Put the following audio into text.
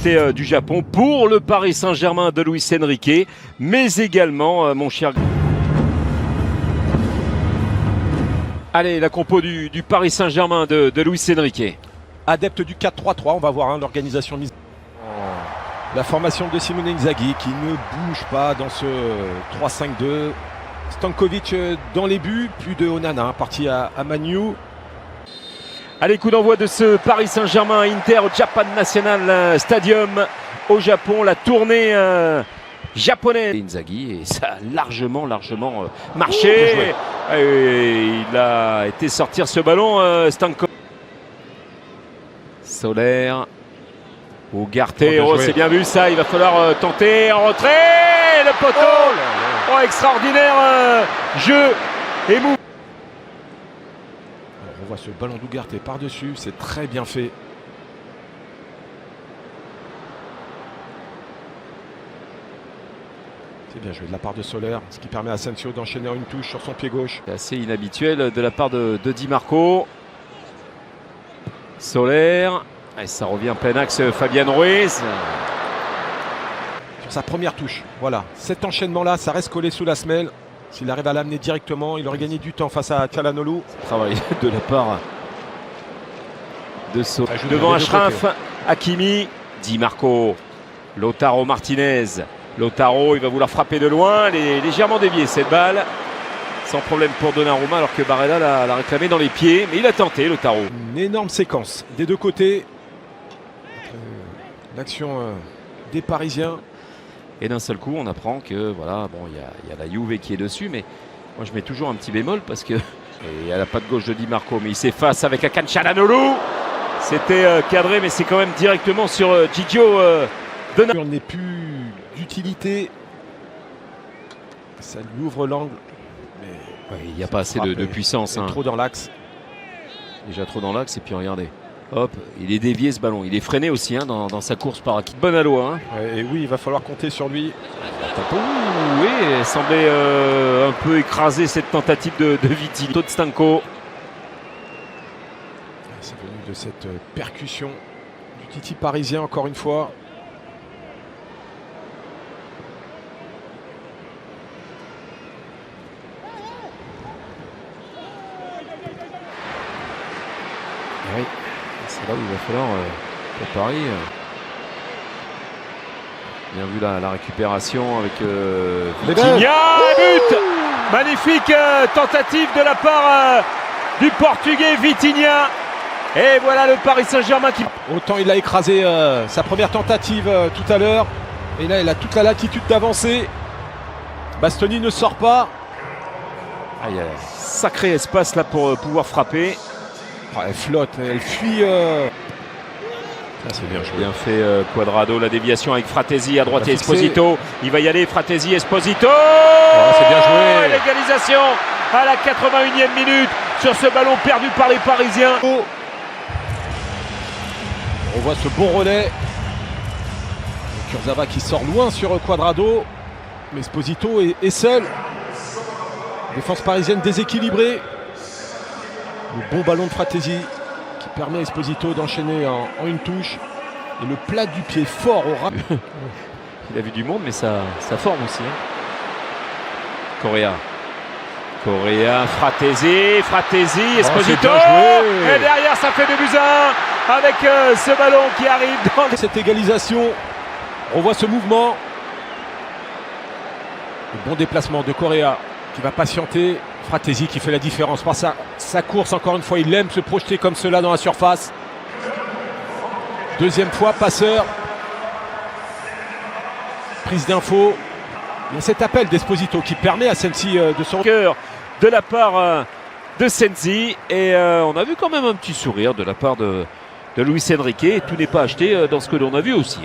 côté du Japon pour le Paris Saint-Germain de Luis Enrique, mais également mon cher... Allez, la compo du Paris Saint-Germain de Luis Enrique. Adepte du 4-3-3, on va voir l'organisation mise. La formation de Simone Inzaghi qui ne bouge pas dans ce 3-5-2. Stankovic dans les buts, plus de Onana parti à Man U. Allez, coup d'envoi de ce Paris Saint-Germain Inter au Japan National Stadium au Japon, la tournée japonaise. Inzaghi, et ça a largement marché. Et il a été sortir ce ballon, Stankovic. Solaire, Ugarte, c'est bien vu ça, il va falloir tenter en retrait, le poteau, extraordinaire jeu et mou. On voit ce ballon d'Ugarte par-dessus, c'est très bien fait. C'est bien joué de la part de Solaire, ce qui permet à Asensio d'enchaîner une touche sur son pied gauche. C'est assez inhabituel de la part de Di Marco. Solaire, et ça revient plein axe Fabian Ruiz. Sur sa première touche, voilà, cet enchaînement-là, ça reste collé sous la semelle. S'il arrive à l'amener directement, il aurait gagné du temps face à Calhanoglu. Travail de la part de Solaire. Devant Achraf, Hakimi, Di Marco, Lautaro Martinez. Lautaro, il va vouloir frapper de loin, elle est légèrement déviée cette balle. Sans problème pour Donnarumma, alors que Barella l'a réclamé dans les pieds. Mais il a tenté, Lautaro. Une énorme séquence des deux côtés. L'action des Parisiens. Et d'un seul coup, on apprend que, voilà, bon, il y a la Juve qui est dessus. Mais moi, je mets toujours un petit bémol parce que... Et à la patte gauche de Di Marco, mais il s'efface avec Hakan Calhanoglu. C'était cadré, mais c'est quand même directement sur Gigio Donnarumma. Il n'est plus d'utilité. Ça lui ouvre l'angle. Ouais, il n'y a pas assez de puissance. Trop dans l'axe. Déjà trop dans l'axe. Et puis regardez. Hop, il est dévié ce ballon. Il est freiné aussi dans sa course par Akit Bonalo. Et oui, il va falloir compter sur lui. Oui, il semblait un peu écraser cette tentative de Vitinha. De Stanko. C'est venu de cette percussion du Titi parisien encore une fois. Oui, c'est là où il va falloir pour Paris. Bien vu la récupération avec Vitinha. But! Magnifique tentative de la part du Portugais Vitinha. Et voilà le Paris Saint-Germain qui... Autant il a écrasé sa première tentative tout à l'heure. Et là, il a toute la latitude d'avancer. Bastoni ne sort pas. Ah, il y a un sacré espace là pour pouvoir frapper. Elle flotte, elle fuit. C'est bien joué. Bien fait Cuadrado, la déviation avec Fratesi à droite et Esposito. Il va y aller, Fratesi, Esposito. C'est bien joué. L'égalisation à la 81e minute sur ce ballon perdu par les Parisiens. On voit ce bon relais. Kurzawa qui sort loin sur Cuadrado. Mais Esposito est seul. Défense parisienne déséquilibrée. Le bon ballon de Fratesi qui permet à Esposito d'enchaîner en une touche. Et le plat du pied fort au ras. Il a vu du monde, mais ça forme aussi. Correa, Fratesi, Esposito. Et derrière, ça fait 2-1 avec ce ballon qui arrive dans cette égalisation. On voit ce mouvement. Le bon déplacement de Correa qui va patienter. Fratesi qui fait la différence par sa course. Encore une fois, il aime se projeter comme cela dans la surface. Deuxième fois, passeur. Prise d'info. Il y a cet appel d'Esposito qui permet à Sensi de son cœur de la part de Sensi. Et on a vu quand même un petit sourire de la part de Luis Enrique. Et tout n'est pas acheté dans ce que l'on a vu aussi.